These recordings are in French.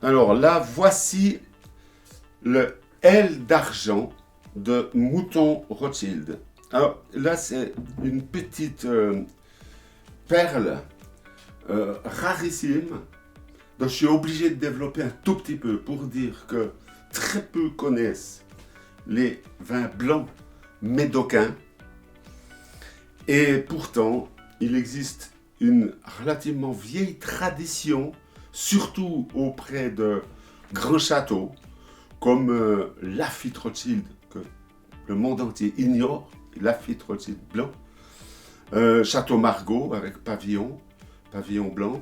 Alors là, voici le L d'argent de Mouton Rothschild. Alors là, c'est une petite perle rarissime. Donc je suis obligé de développer un tout petit peu pour dire que très peu connaissent les vins blancs médocains. Et pourtant, il existe une relativement vieille tradition, surtout auprès de grands châteaux, comme Lafite Rothschild, que le monde entier ignore, Lafite Rothschild blanc, Château Margaux avec pavillon blanc,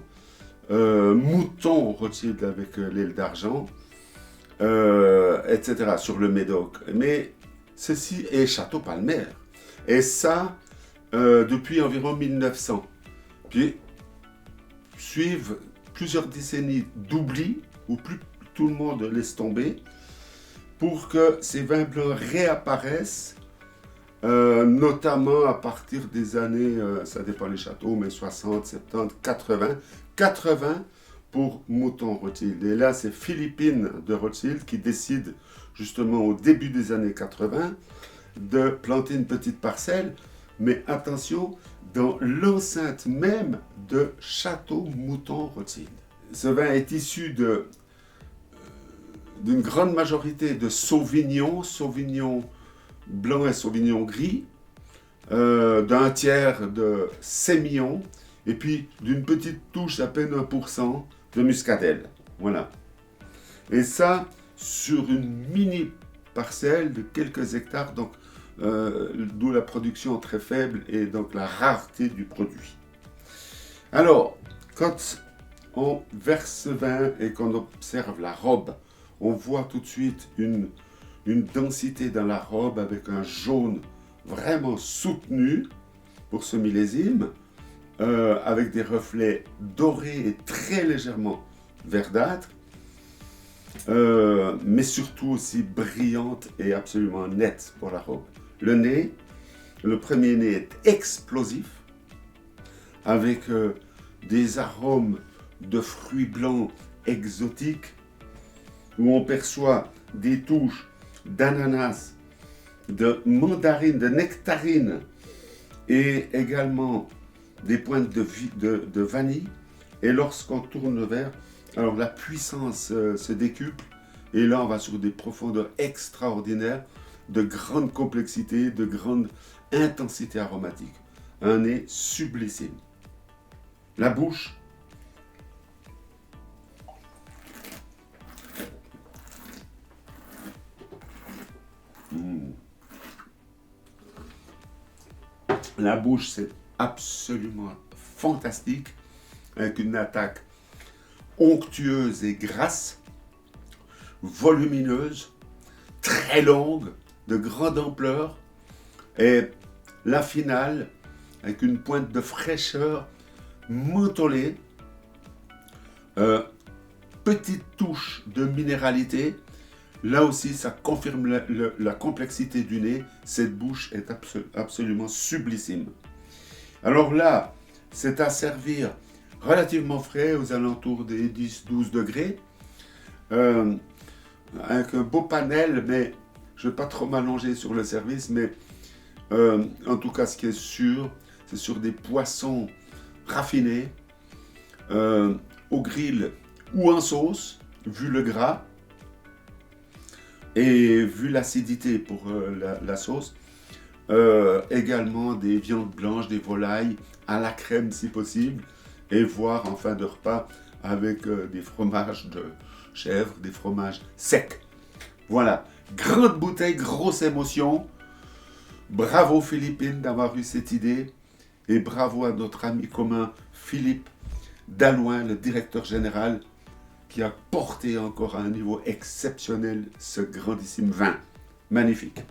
Mouton Rothschild avec l'aile d'argent, etc. sur le Médoc. Mais ceci est Château Palmer. Et ça, depuis environ 1900. Puis suivent plusieurs décennies d'oubli, où plus tout le monde laisse tomber, pour que ces vins blancs réapparaissent, notamment à partir des années, ça dépend des châteaux, mais 60, 70, 80. 80 pour Mouton Rothschild. Et là, c'est Philippine de Rothschild qui décide, justement au début des années 80, de planter une petite parcelle, mais attention, dans l'enceinte même de Château Mouton Rothschild. Ce vin est issu d'une grande majorité de Sauvignon blanc et Sauvignon gris, d'un tiers de Sémillon, et puis d'une petite touche, à peine 1%, de Muscadelle. Voilà. Et ça, sur une mini parcelle de quelques hectares, donc d'où la production très faible et donc la rareté du produit. Alors, quand on verse ce vin et qu'on observe la robe, on voit tout de suite une densité dans la robe avec un jaune vraiment soutenu pour ce millésime, avec des reflets dorés et très légèrement verdâtres, mais surtout aussi brillante et absolument nette pour la robe. Le nez, le premier nez est explosif, avec des arômes de fruits blancs exotiques, où on perçoit des touches d'ananas, de mandarine, de nectarine, et également des pointes de vanille. Et lorsqu'on tourne le verre, alors la puissance se décuple, et là on va sur des profondeurs extraordinaires, de grande complexité, de grande intensité aromatique. Un nez sublissime. La bouche, la bouche, c'est absolument fantastique, avec une attaque onctueuse et grasse, volumineuse, très longue, de grande ampleur, et la finale, avec une pointe de fraîcheur mentholée, petite touche de minéralité. Là aussi, ça confirme la complexité du nez. Cette bouche est absolument sublissime. Alors là, c'est à servir relativement frais, aux alentours des 10-12 degrés, avec un beau panel, mais je ne vais pas trop m'allonger sur le service, mais en tout cas, ce qui est sûr, c'est sur des poissons raffinés, au grill ou en sauce, vu le gras, et vu l'acidité pour la sauce, également des viandes blanches, des volailles à la crème si possible, et voire en fin de repas avec des fromages de chèvre, des fromages secs. Voilà, grande bouteille, grosse émotion. Bravo Philippine d'avoir eu cette idée, et bravo à notre ami commun Philippe Dallouin, le directeur général, qui a porté encore à un niveau exceptionnel ce grandissime vin. Magnifique.